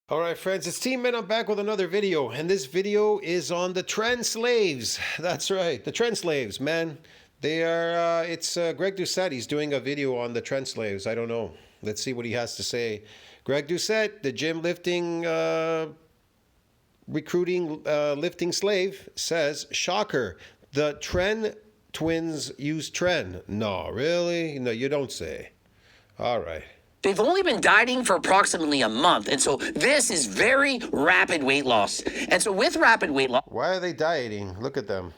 All right, friends, it's Team Men. I'm back with another video, and this video is on the Tren slaves. That's right, the Tren slaves, man. They are, it's Greg Doucette. He's doing a video on the Tren slaves. I don't know. Let's see what he has to say. Greg Doucette, the gym lifting, recruiting, lifting slave, says, shocker, the Tren twins use Tren. No, really? No, you don't say. All right. They've only been dieting for approximately a month, and so this is very rapid weight loss. And so with rapid weight loss... Why are they dieting? Look at them.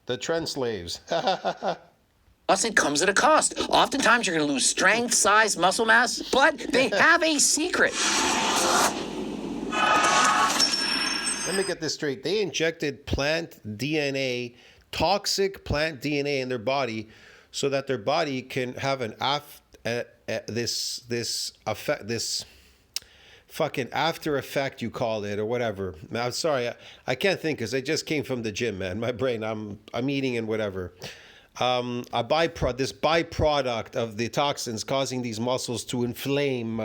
The Tren slaves. It comes at a cost. Oftentimes you're going to lose strength, size, muscle mass, but they have a secret. Let me get this straight. They injected plant DNA, toxic plant DNA in their body so that their body can have an this fucking after effect, you call it, or whatever. I'm sorry, I can't think because I just came from the gym, man. My brain, I'm eating and whatever. This byproduct of the toxins causing these muscles to inflame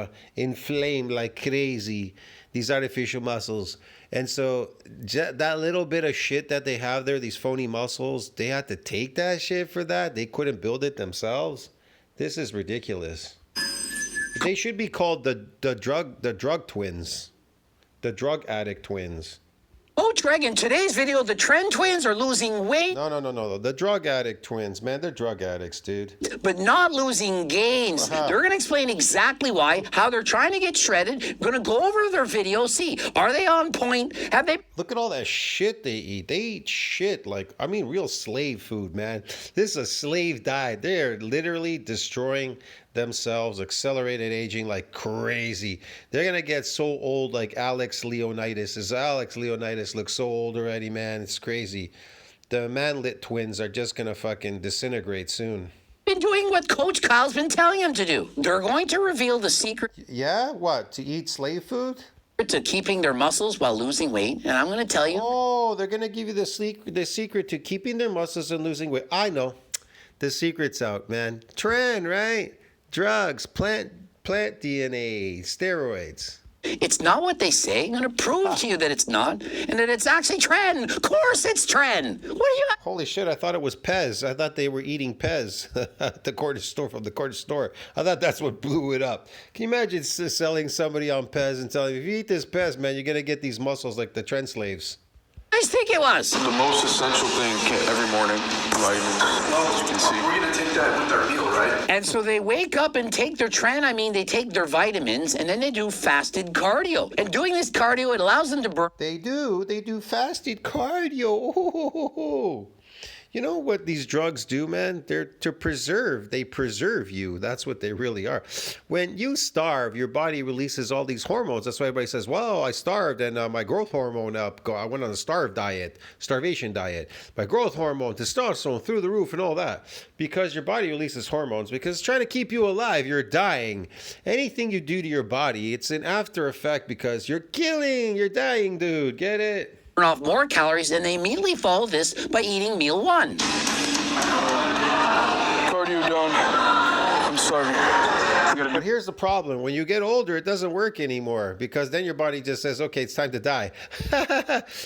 like crazy, these artificial muscles. And so that little bit of shit that they have there, these phony muscles, they had to take that shit for that. They couldn't build it themselves. This is ridiculous. They should be called the drug twins, the drug addict twins. Oh, Greg, in today's video, the Tren twins are losing weight. No. The drug addict twins, man, they're drug addicts, dude. But not losing gains. They're going to explain exactly why, how they're trying to get shredded. Going to go over their video, see, are they on point? Have they... Look at all that shit they eat. They eat shit like, I mean, real slave food, man. This is a slave diet. They're literally destroying themselves, accelerated aging like crazy. They're gonna get so old like Alex Leonidas. Alex Leonidas looks so old already, man. It's crazy. The Manlit twins are just gonna fucking disintegrate soon. Been doing what Coach Kyle's been telling them to do. They're going to reveal the secret. Yeah? What? To eat slave food? To keeping their muscles while losing weight, and I'm going to tell you. Oh, they're gonna give you the secret to keeping their muscles and losing weight. I know. The secret's out, man. Tren, right? Drugs, plant DNA, steroids. It's not what they say. I'm going to prove to you that it's not, and that it's actually Tren. Of course it's Tren. What are you... Holy shit, I thought it was Pez. I thought they were eating Pez at the corner store, from the corner store. I thought that's what blew it up. Can you imagine selling somebody on Pez and telling them, if you eat this Pez, man, you're going to get these muscles like the Tren slaves? I think it was. The most essential thing every morning, vitamins, as you can see. We're going to take that with our meal, right? And so they wake up and take their Tren, they take their vitamins, and then they do fasted cardio. And doing this cardio, it allows them to burn. They do fasted cardio. Oh. You know what these drugs do, man? They're to preserve. They preserve you. That's what they really are. When you starve, your body releases all these hormones. That's why everybody says, well, I starved and my growth hormone I went on a starvation diet. My growth hormone, testosterone through the roof and all that. Because your body releases hormones because it's trying to keep you alive. You're dying. Anything you do to your body, it's an after effect because you're dying, dude. Get it? Burn off more calories, and they immediately follow this by eating meal one. Cardio done. I'm sorry. But here's the problem. When you get older, it doesn't work anymore because then your body just says, okay, it's time to die.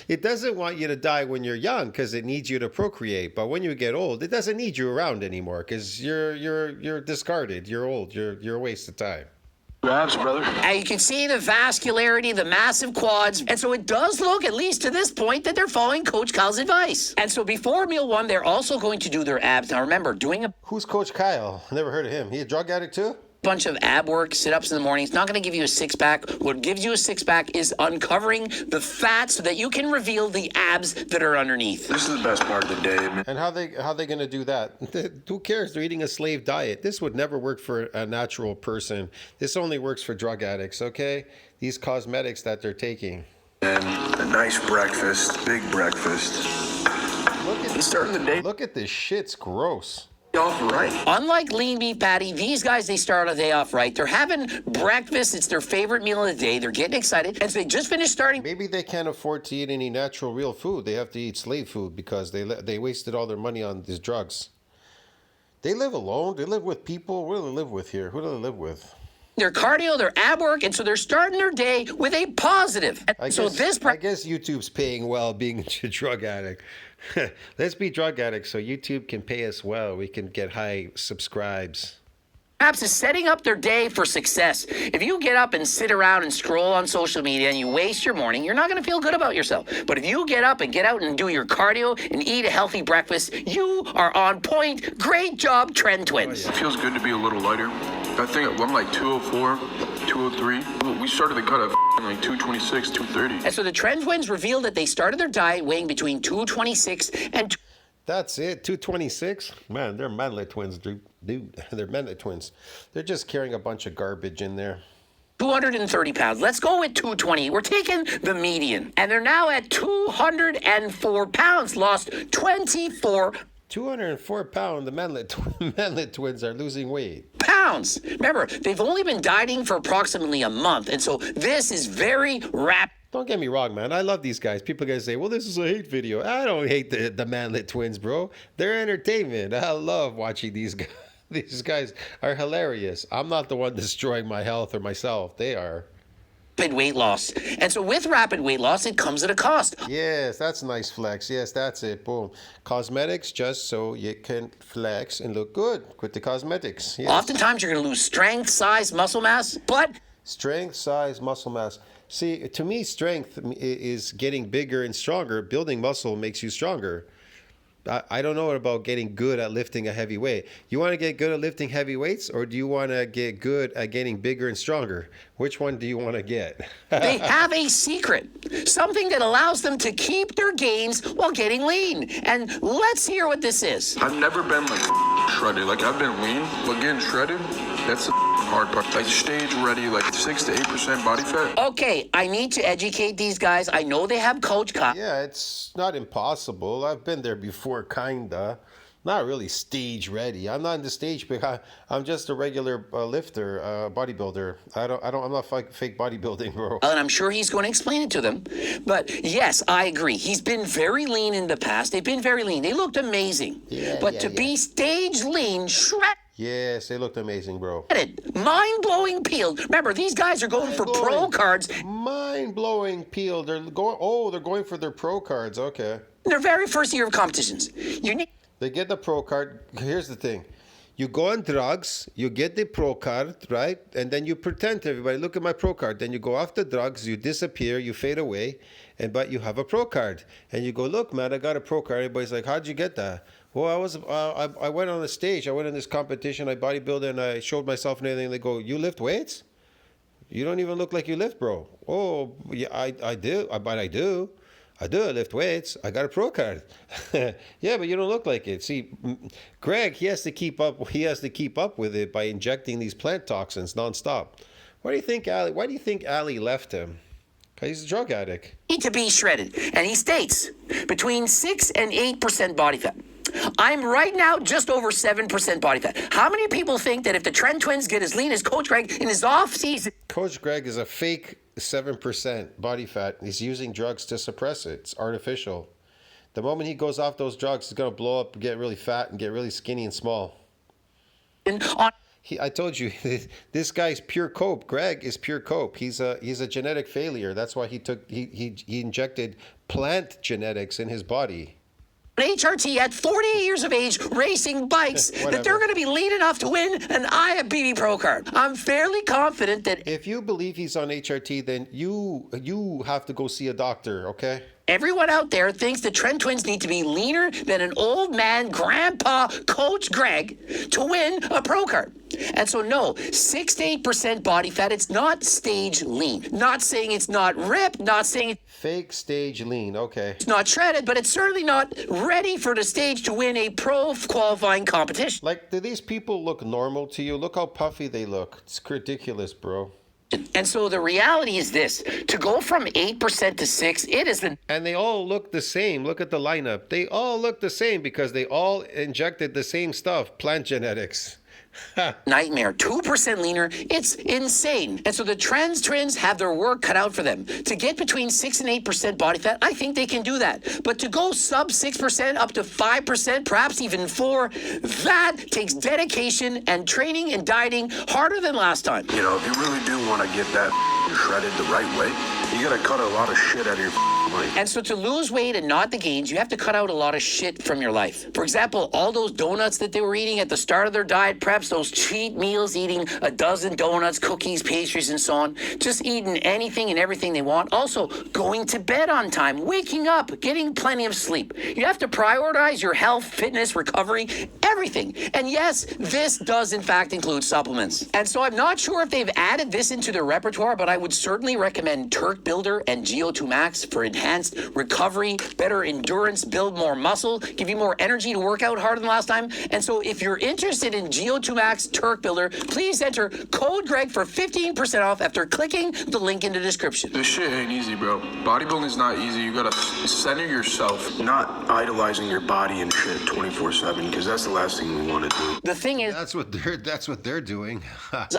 It doesn't want you to die when you're young because it needs you to procreate. But when you get old, it doesn't need you around anymore because you're discarded. You're old. You're a waste of time. Abs, brother. And you can see the vascularity, the massive quads. And so it does look, at least to this point, that they're following Coach Kyle's advice. And so before meal one, they're also going to do their abs. Now remember, doing a... Who's Coach Kyle? Never heard of him. He a drug addict too? Bunch of ab work, sit-ups in the morning. It's not going to give you a six-pack. What gives you a six-pack is uncovering the fat so that you can reveal the abs that are underneath. This is the best part of the day, man. And how they going to do that? Who cares? They're eating a slave diet. This would never work for a natural person. This only works for drug addicts, okay? These cosmetics that they're taking. And a nice breakfast, big breakfast. Starting the day. Look at this shit. It's gross. Off right. Unlike lean beef patty, these guys, they start a day off right. They're having breakfast. It's their favorite meal of the day. They're getting excited. And so they just finished starting. Maybe they can't afford to eat any natural, real food. They have to eat slave food because they wasted all their money on these drugs. They live alone. They live with people. What do they live with here? Who do they live with? their cardio, their ab work, and so they're starting their day with a positive. I guess YouTube's paying well being a drug addict. Let's be drug addicts so YouTube can pay us well. We can get high subscribes. Perhaps is setting up their day for success. If you get up and sit around and scroll on social media and you waste your morning, you're not going to feel good about yourself. But if you get up and get out and do your cardio and eat a healthy breakfast, you are on point. Great job, Tren twins. It feels good to be a little lighter. I think I'm like 204, 203. We started the cut at like 226, 230. And so the Tren twins revealed that they started their diet weighing between 226 and That's it, 226? Man, they're manlet twins, dude. They're manlet twins. They're just carrying a bunch of garbage in there. 230 pounds. Let's go with 220. We're taking the median. And they're now at 204 pounds, lost 24 204 pound, the manlet twins are losing weight. pounds. Remember, they've only been dieting for approximately a month. And so this is very rapid. Don't get me wrong, man. I love these guys. People are going to say, well, this is a hate video. I don't hate the manlet twins, bro. They're entertainment. I love watching these guys. These guys are hilarious. I'm not the one destroying my health or myself. They are. Rapid weight loss. And so with rapid weight loss, it comes at a cost. Yes, that's a nice flex. Yes, that's it. Boom. Cosmetics just so you can flex and look good with the cosmetics. Yes. Oftentimes, you're going to lose strength, size, muscle mass, but Strength, size, muscle mass. See, to me, strength is getting bigger and stronger. Building muscle makes you stronger. I don't know about getting good at lifting a heavy weight. You want to get good at lifting heavy weights, or do you want to get good at getting bigger and stronger? Which one do you want to get? they have a secret, something that allows them to keep their gains while getting lean. And let's hear what this is. I've never been like shredded. Like I've been lean, but getting shredded, that's the hard part. Like stage ready, like 6 to 8% body fat. Okay, I need to educate these guys. I know they have Coach Kyle. Yeah, it's not impossible. I've been there before, kinda. Not really stage ready. I'm not in the stage because I'm just a regular lifter, bodybuilder. I'm not fake bodybuilding, bro. And I'm sure he's going to explain it to them. But yes, I agree. He's been very lean in the past. They've been very lean. They looked amazing. But to be stage lean, shredded. Yes, they looked amazing, bro. Mind-blowing peeled. Remember, these guys are going for pro cards. Mind-blowing peeled. They're going for their pro cards. Okay. Their very first year of competitions. They get the pro card. Here's the thing. You go on drugs, you get the pro card, right? And then you pretend to everybody, look at my pro card. Then you go off the drugs, you disappear, you fade away, but you have a pro card. And you go, look, man, I got a pro card. Everybody's like, how'd you get that? Well, I went on the stage. I went in this competition. I bodybuilded and I showed myself and everything. They go, you lift weights? You don't even look like you lift, bro. Oh, yeah, I do. But I do. I lift weights. I got a pro card. Yeah, but you don't look like it. See, Greg, he has to keep up. He has to keep up with it by injecting these plant toxins nonstop. Why do you think Ali left him? Because he's a drug addict. Need to be shredded. And he states between 6 and 8% body fat. I'm right now just over 7% body fat. How many people think that if the Tren twins get as lean as Coach Greg in his off season? Coach Greg is a fake 7% body fat. He's using drugs to suppress it. It's artificial. The moment he goes off those drugs, he's going to blow up, get really fat, and get really skinny and small. I told you, this guy's pure cope. Greg is pure cope. He's a genetic failure. That's why he injected plant genetics in his body. HRT at 48 years of age racing bikes that they're going to be lean enough to win an IFBB Pro card. I'm fairly confident that if you believe he's on HRT, then you have to go see a doctor, okay? Everyone out there thinks the Tren twins need to be leaner than an old man, grandpa, Coach Greg to win a pro card. And so, no, 6 to 8% body fat, it's not stage lean. Not saying it's not ripped, not saying it's fake stage lean, okay. It's not shredded, but it's certainly not ready for the stage to win a pro qualifying competition. Like, do these people look normal to you? Look how puffy they look. It's ridiculous, bro. And so the reality is this, to go from 8% to 6, it has been... And they all look the same. Look at the lineup. They all look the same because they all injected the same stuff, plant genetics. nightmare. 2% leaner. It's insane. And so the trends have their work cut out for them. To get between 6 and 8% body fat, I think they can do that. But to go sub 6% up to 5%, perhaps even 4%, that takes dedication and training and dieting harder than last time. You know, if you really do want to get that shredded the right way, you got to cut a lot of shit out of your life. And so to lose weight and not the gains, you have to cut out a lot of shit from your life. For example, all those donuts that they were eating at the start of their diet preps, those cheat meals, eating a dozen donuts, cookies, pastries, and so on, just eating anything and everything they want. Also, going to bed on time, waking up, getting plenty of sleep. You have to prioritize your health, fitness, recovery, everything. And yes, this does in fact include supplements. And so I'm not sure if they've added this into their repertoire, but I would certainly recommend Turk Builder and GO2 Max for enhanced recovery, better endurance, build more muscle, give you more energy to work out harder than last time. And so if you're interested in GO2 Max Turk Builder, please enter code Greg for 15% off after clicking the link in the description. This shit ain't easy, bro. Bodybuilding is not easy. You gotta center yourself. Not idolizing your body and shit 24/7, because that's the last thing we want to do. The thing is, That's what they're doing.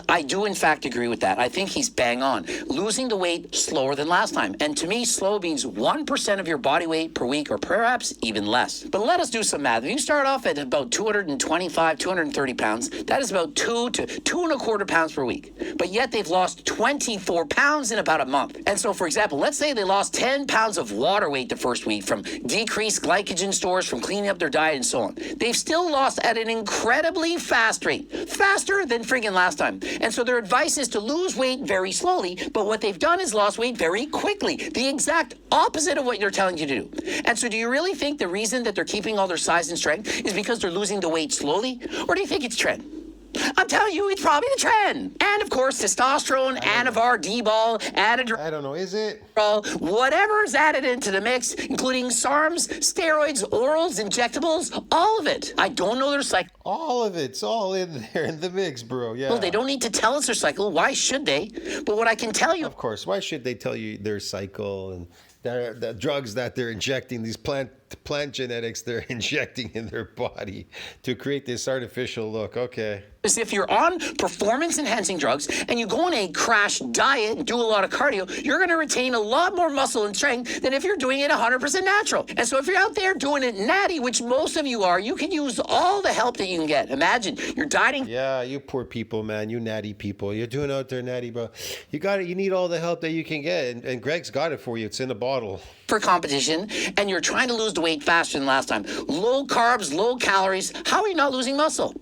I do in fact agree with that. I think he's bang on. Losing the weight slower than last time. And to me, slow means 1% of your body weight per week or perhaps even less. But let us do some math. If you start off at about 225, 230 pounds, that is about 2 to 2.25 pounds per week. But yet they've lost 24 pounds in about a month. And so, for example, let's say they lost 10 pounds of water weight the first week from decreased glycogen stores, from cleaning up their diet and so on. They've still lost at an incredibly fast rate, faster than friggin' last time. And so their advice is to lose weight very slowly, but what they've done is lost weight very quickly, the exact opposite of what you're telling you to do. And so do you really think the reason that they're keeping all their size and strength is because they're losing the weight slowly? Or do you think it's trend? I'm telling you, it's probably the trend. And of course, testosterone, Anavar, D-ball, Adderall, I don't know, is it? whatever's added into the mix, including SARMs, steroids, orals, injectables, all of it. I don't know their cycle. All of it's all in there in the mix, bro. Yeah. Well, they don't need to tell us their cycle. Why should they? But what I can tell you, Of course. Why should they tell you their cycle and the drugs that they're injecting, these plant genetics they're injecting in their body to create this artificial look? Okay. is if you're on performance-enhancing drugs and you go on a crash diet and do a lot of cardio, you're going to retain a lot more muscle and strength than if you're doing it 100% natural. And so if you're out there doing it natty, which most of you are, you can use all the help that you can get. Imagine you're dieting. Yeah, you poor people, man. You natty people. You're doing out there natty, bro. You got it. You need all the help that you can get. And Greg's got it for you. It's in a bottle. For competition, and you're trying to lose the weight faster than last time. Low carbs, low calories. How are you not losing muscle?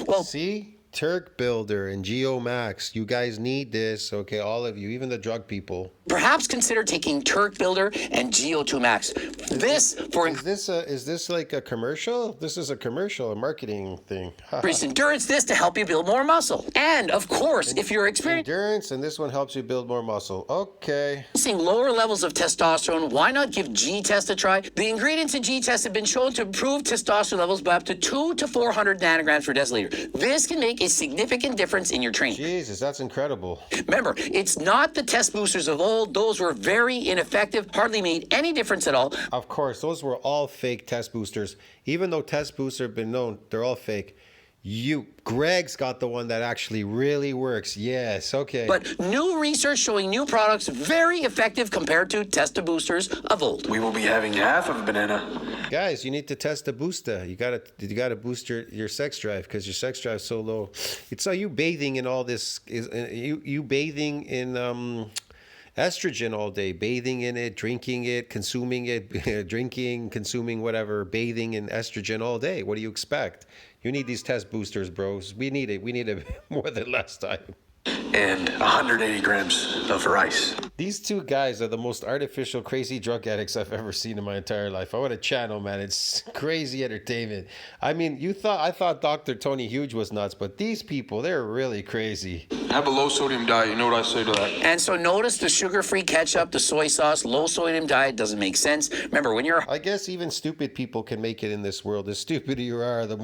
Well, see? Turk Builder and Geo Max. You guys need this, okay? All of you, even the drug people. perhaps consider taking Turk Builder and GO2 Max. This for Is this like a commercial? This is a commercial, a marketing thing. increased endurance, this to help you build more muscle. And of course, if you're experiencing Endurance, and this one helps you build more muscle. Okay. lower levels of testosterone, why not give G-Test a try? The ingredients in G-Test have been shown to improve testosterone levels by up to 200 to 400 nanograms per deciliter. This can make a significant difference in your training. Jesus, that's incredible. Remember, it's not the test boosters of old. Those were very ineffective, hardly made any difference at all. Of course, those were all fake test boosters. Even though test boosters have been known, they're all fake. Greg's got the one that actually really works. Yes, okay. But new research showing new products very effective compared to test boosters of old. We will be having half of a banana. Guys, you need to test a booster. You gotta boost your sex drive because your sex drive's so low. It's you bathing in all this. You bathing in estrogen all day, bathing in it, drinking it, consuming it, drinking, consuming whatever, bathing in estrogen all day. What do you expect? You need these test boosters, bros. We need it. We need it more than last time. And 180 grams of rice. These two guys are the most artificial, crazy drug addicts I've ever seen in my entire life. I want a channel, man. It's crazy entertainment. I mean, I thought Dr. Tony Huge was nuts, but these people, they're really crazy. Have a low sodium diet. You know what I say to that? And so notice the sugar-free ketchup, the soy sauce, low sodium diet doesn't make sense. Remember, when you're I guess even stupid people can make it in this world. The stupider you are, the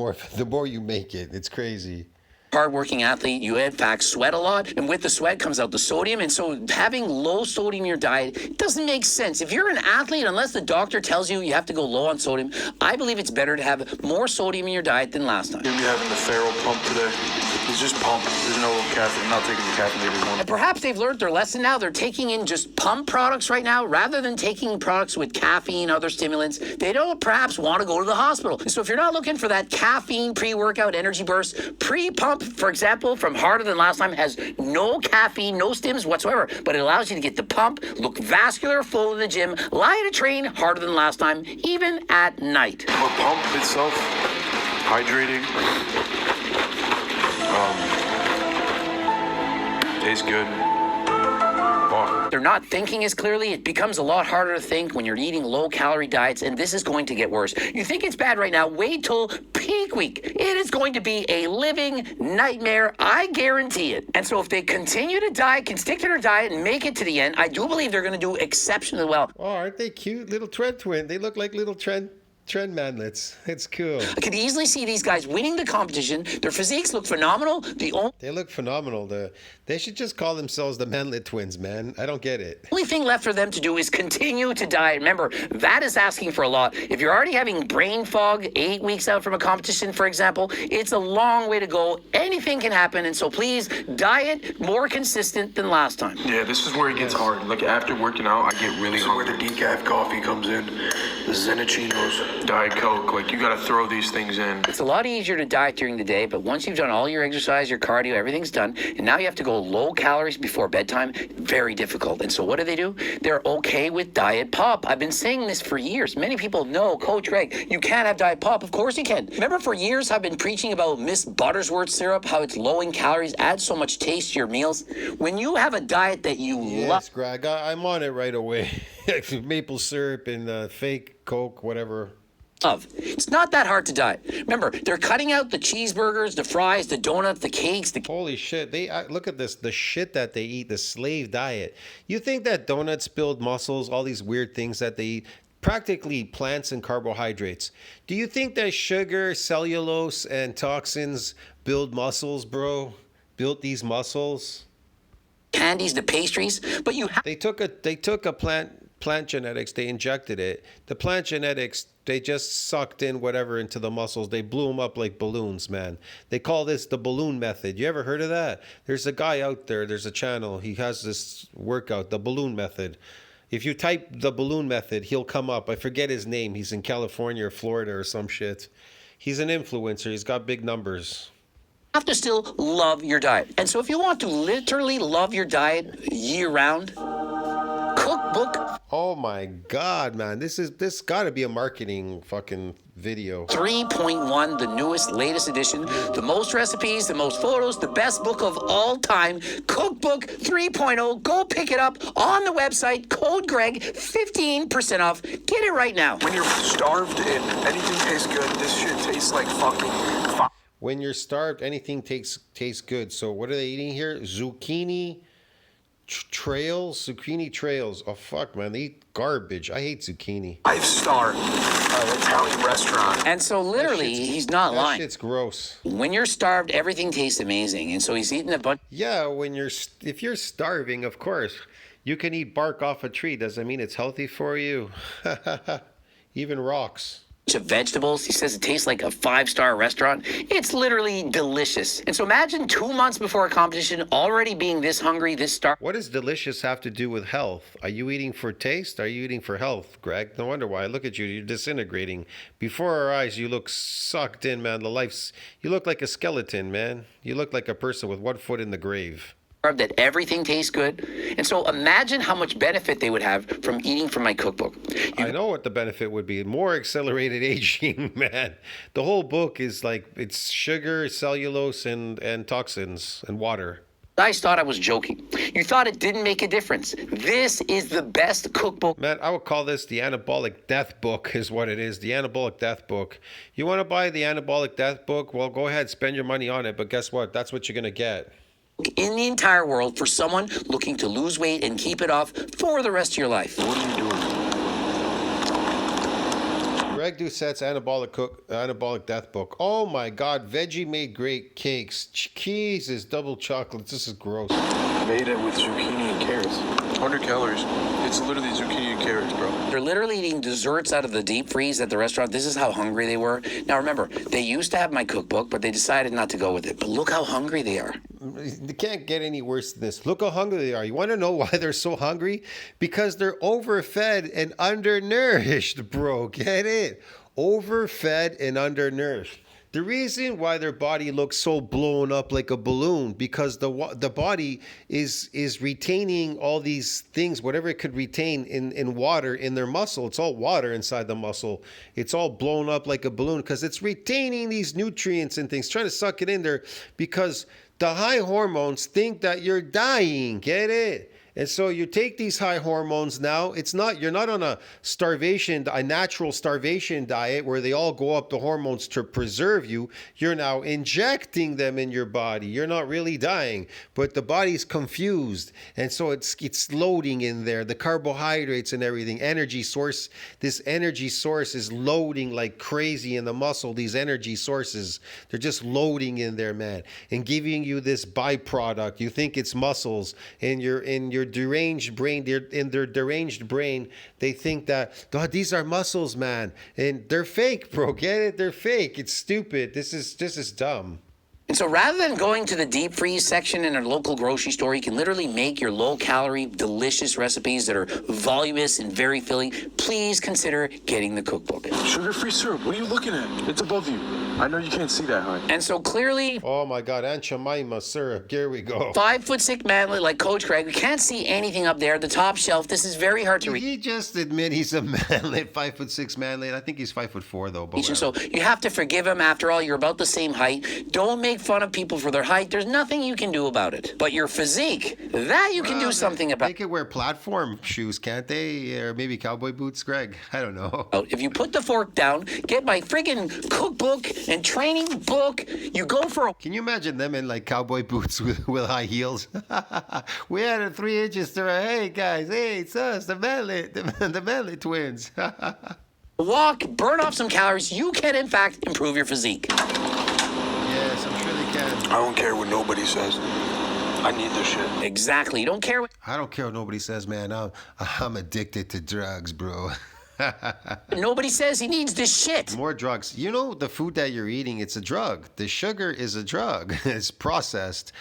more you make it. It's crazy. hardworking athlete, you in fact sweat a lot, and with the sweat comes out the sodium, and so having low sodium in your diet doesn't make sense. If you're an athlete, unless the doctor tells you you have to go low on sodium, I believe it's better to have more sodium in your diet than last time. You'll be having the Pharaoh pump today. It's just pump. There's no caffeine. I'm not taking the caffeinated one. And perhaps they've learned their lesson now. They're taking in just pump products right now rather than taking products with caffeine, other stimulants. They don't perhaps want to go to the hospital. So if you're not looking for that caffeine pre-workout energy burst, pre-pump, for example, from Harder Than Last Time has no caffeine, no stims whatsoever, but it allows you to get the pump, look vascular, full in the gym, lie to train harder than last time, even at night. But pump itself, hydrating, tastes good. Fuck. They're not thinking as clearly. It becomes a lot harder to think when you're eating low-calorie diets, and this is going to get worse. You think it's bad right now, wait till peak week. It is going to be a living nightmare, I guarantee it. And so if they continue to diet, can stick to their diet and make it to the end, I do believe they're going to do exceptionally well. Oh, aren't they cute? Little Tren twin. They look like little Tren manlets. It's cool. I could easily see these guys winning the competition. Their physiques look phenomenal. They look phenomenal. They should just call themselves the Manlet twins, man. I don't get it. Only thing left for them to do is continue to diet. Remember, that is asking for a lot. If you're already having brain fog 8 weeks out from a competition, for example, it's a long way to go. Anything can happen, and so please diet more consistent than last time. Yeah, this is where it gets hard. Like after working out, I get really This is where hungry. the decaf coffee comes in. The Zenicinos. Diet Coke, like you gotta throw these things in. It's a lot easier to diet during the day, but once you've done all your exercise, your cardio, everything's done, and now you have to go low calories before bedtime, very difficult. And so what do? They're okay with diet pop. I've been saying this for years. Many people know, Coach Greg, you can't have diet pop. Of course you can. Remember for years I've been preaching about Miss Buttersworth syrup, how it's low in calories, adds so much taste to your meals. When you have a diet that you love, Yes, Greg. I'm on it right away. Maple syrup and fake Coke, whatever. it's not that hard to diet. Remember, they're cutting out the cheeseburgers, the fries, the donuts, the cakes, the Holy shit. Look at this. The shit that they eat, the slave diet. You think that donuts build muscles, all these weird things that they eat? Practically plants and carbohydrates. Do you think that sugar, cellulose, and toxins build muscles, bro? Built these muscles? candies, the pastries, but you have They took a plant genetics, they injected it. The plant genetics, they just sucked in whatever into the muscles. They blew them up like balloons, man. They call this the balloon method. You ever heard of that? There's a guy out there, there's a channel, he has this workout, the balloon method. If you type the balloon method, he'll come up. I forget his name. He's in California or Florida or some shit. He's an influencer. He's got big numbers. have to still love your diet. And so if you want to literally love your diet year round, cookbook Oh my God, man. This got to be a marketing fucking video. 3.1, the newest, latest edition, the most recipes, the most photos, the best book of all time, Cookbook 3.0. Go pick it up on the website, code Greg, 15% off. Get it right now. When you're starved and anything tastes good, this shit tastes like fucking When you're starved, anything tastes good. So what are they eating here? Zucchini trails. Oh fuck, man, they eat garbage. I hate zucchini. 5-star Italian restaurant. And so literally, he's not That lying. shit's gross. When you're starved, everything tastes amazing. And so he's eating a bunch Yeah, if you're starving, of course, you can eat bark off a tree. Doesn't mean it's healthy for you. Even rocks. of vegetables. He says it tastes like a 5-star restaurant. It's literally delicious. And so imagine 2 months before a competition already being this hungry, this starved. What does delicious have to do with health? Are you eating for taste? Are you eating for health, Greg? No wonder why. Look at you. You're disintegrating. Before our eyes, you look sucked in, man. You look like a skeleton, man. You look like a person with one foot in the grave. That everything tastes good. And so imagine how much benefit they would have from eating from my cookbook. I know what the benefit would be. More accelerated aging, man. The whole book is like, it's sugar, cellulose, and toxins, and water. You guys thought I was joking. You thought it didn't make a difference. This is the best cookbook. Man, I would call this the anabolic death book is what it is. The anabolic death book. You want to buy the anabolic death book? Well, go ahead, spend your money on it. But guess what? That's what you're going to get. In the entire world for someone looking to lose weight and keep it off for the rest of your life. What are you doing? Greg Doucette's anabolic death book. Oh my God, veggie made great cakes. Cheese is double chocolates. This is gross. Made it with zucchini and carrots. 100 calories. It's literally zucchini and carrots, bro. They're literally eating desserts out of the deep freeze at the restaurant. This is how hungry they were. Now remember, they used to have my cookbook, but they decided not to go with it. But look how hungry they are. They can't get any worse than this. Look how hungry they are. You want to know why they're so hungry? Because they're overfed and undernourished, bro. Get it? Overfed and undernourished. The reason why their body looks so blown up like a balloon, because the body is retaining all these things, whatever it could retain in water in their muscle. It's all water inside the muscle. It's all blown up like a balloon because it's retaining these nutrients and things, trying to suck it in there because the high hormones think that you're dying. Get it? And so you take these high hormones now. You're not on a natural starvation diet where they all go up the hormones to preserve you. You're now injecting them in your body. You're not really dying, but the body's confused. And so it's loading in there, the carbohydrates and everything. This energy source is loading like crazy in the muscle. These energy sources, they're just loading in there, man, and giving you this byproduct. You think it's muscles in your deranged brain. In their deranged brain, they think that, God, these are muscles, man, and they're fake, bro. Get it? They're fake. It's stupid. This is dumb. And so rather than going to the deep freeze section in a local grocery store, you can literally make your low-calorie, delicious recipes that are voluminous and very filling. Please consider getting the cookbook. Sugar-free syrup. What are you looking at? It's above you. I know you can't see that high. And so clearly, Oh my God, Aunt Jemima syrup. Here we go. 5'6" manlet like Coach Craig, we can't see anything up there. The top shelf. This is very hard to Did reach. he just admit he's a manlet, 5'6" manlet? I think he's 5'4" though. But And so you have to forgive him. After all, you're about the same height. Don't make fun of people for their height. There's nothing you can do about it. But your physique, that you can do something about. They could wear platform shoes, can't they? Or maybe cowboy boots, Greg? I don't know. If you put the fork down, get my friggin' cookbook and training book, you go for a... Can you imagine them in like cowboy boots with high heels? We added 3 inches to our, hey guys, hey, it's us, the manlet twins. walk, burn off some calories. You can, in fact, improve your physique. Yes, I'm sure they can. I don't care what nobody says. I need this shit. Exactly. You don't care what I don't care what nobody says, man. I'm addicted to drugs, bro. nobody says. He needs this shit. More drugs. You know, the food that you're eating, it's a drug. The sugar is a drug. It's processed.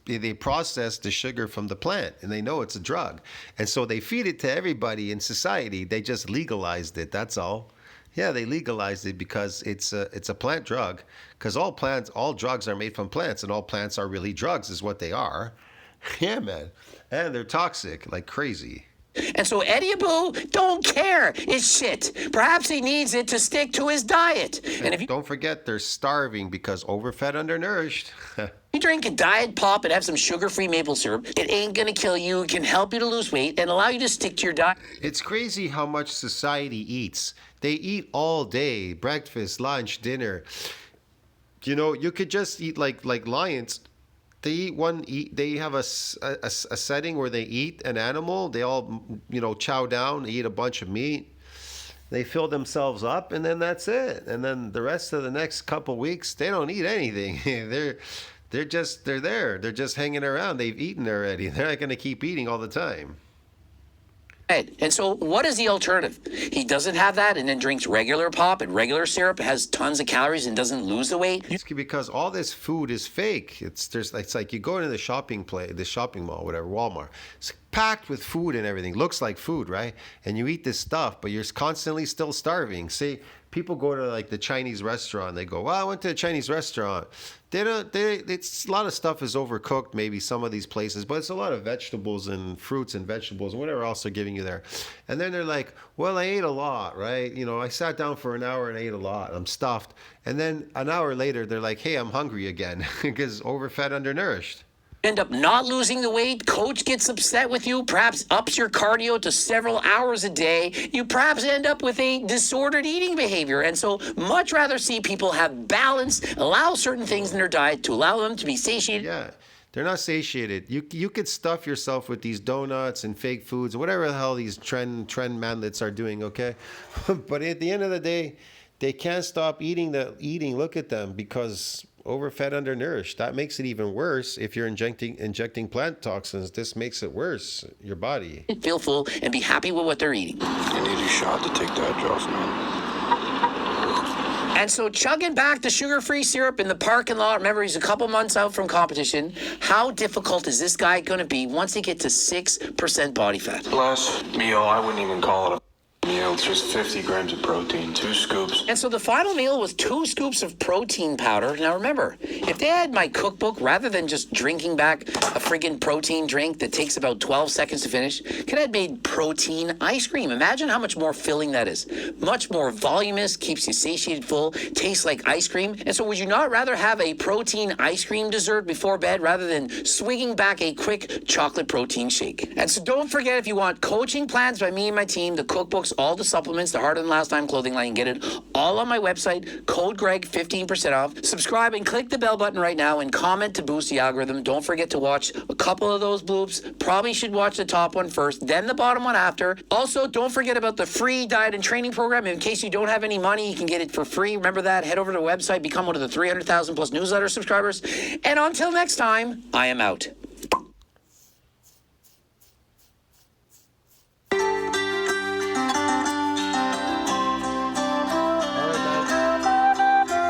They process the sugar from the plant, and they know it's a drug. And so they feed it to everybody in society. They just legalized it. That's all. Yeah, they legalized it because it's a plant drug. Because all drugs are made from plants, and all plants are really drugs, is what they are. Yeah, man. And they're toxic like crazy. And so Eddie Abu don't care. It's shit. Perhaps he needs it to stick to his diet. And if you Don't forget, they're starving because overfed, undernourished. you drink a diet pop and have some sugar-free maple syrup, it ain't gonna kill you. It can help you to lose weight and allow you to stick to your diet. It's crazy how much society eats. They eat all day, breakfast, lunch, dinner. You know, you could just eat like lions. They have a setting where they eat an animal. They all, chow down, eat a bunch of meat. They fill themselves up, and then that's it. And then the rest of the next couple weeks, they don't eat anything. They're there. They're just hanging around. They've eaten already. They're not going to keep eating all the time. And so what is the alternative? He doesn't have that and then drinks regular pop and regular syrup, has tons of calories and doesn't lose the weight. It's because all this food is fake. It's like you go into the shopping mall, whatever, Walmart. It's packed with food and everything. Looks like food, right? And you eat this stuff, but you're constantly still starving. See, people go to like the Chinese restaurant. They go, "Well, I went to a Chinese restaurant." It's a lot of stuff is overcooked, maybe some of these places, but it's a lot of vegetables and fruits and vegetables and whatever else they're giving you there. And then they're like, "Well, I ate a lot, right? I sat down for an hour and ate a lot. I'm stuffed." And then an hour later, they're like, "Hey, I'm hungry again," because overfed, undernourished. End up not losing the weight. Coach gets upset with you, perhaps ups your cardio to several hours a day. You perhaps end up with a disordered eating behavior. And so much rather see people have balance, allow certain things in their diet to allow them to be satiated. Yeah, they're not satiated. You could stuff yourself with these donuts and fake foods, whatever the hell these trend manlets are doing, okay? But at the end of the day, they can't stop eating. Look at them, because overfed, undernourished. That makes it even worse if you're injecting plant toxins. This makes it worse, your body. Feel full and be happy with what they're eating. You need a shot to take that, Joss, man. And so chugging back the sugar-free syrup in the parking lot, remember he's a couple months out from competition. How difficult is this guy going to be once he gets to 6% body fat? Last meal, I wouldn't even call it a meal. It's just 50 grams of protein, 2 scoops. And so the final meal was 2 scoops of protein powder. Now remember, if they had my cookbook, rather than just drinking back a friggin' protein drink that takes about 12 seconds to finish, could have made protein ice cream. Imagine how much more filling that is. Much more voluminous, keeps you satiated full, tastes like ice cream. And so would you not rather have a protein ice cream dessert before bed rather than swinging back a quick chocolate protein shake? And so don't forget, if you want coaching plans by me and my team, the cookbooks, all the supplements, the Harder Than Last Time clothing line, get it all on my website. Code Greg, 15% off. Subscribe and click the bell button right now and comment to boost the algorithm. Don't forget to watch a couple of those bloops. Probably should watch the top one first, then the bottom one after. Also, don't forget about the free diet and training program. In case you don't have any money, you can get it for free. Remember that. Head over to the website, become one of the 300,000 plus newsletter subscribers. And until next time, I am out.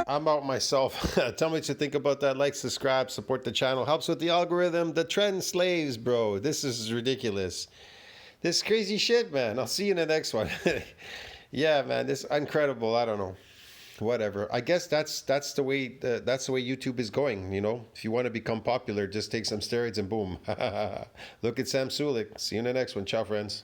I'm out myself. Tell me what you think about that. Like, subscribe, support the channel. Helps with the algorithm. The trend slaves, bro. This is ridiculous. This crazy shit, man. I'll see you in the next one. Yeah, man. This is incredible. I don't know. Whatever. I guess that's the way YouTube is going. You know, if you want to become popular, just take some steroids and boom. Look at Sam Sulik. See you in the next one. Ciao, friends.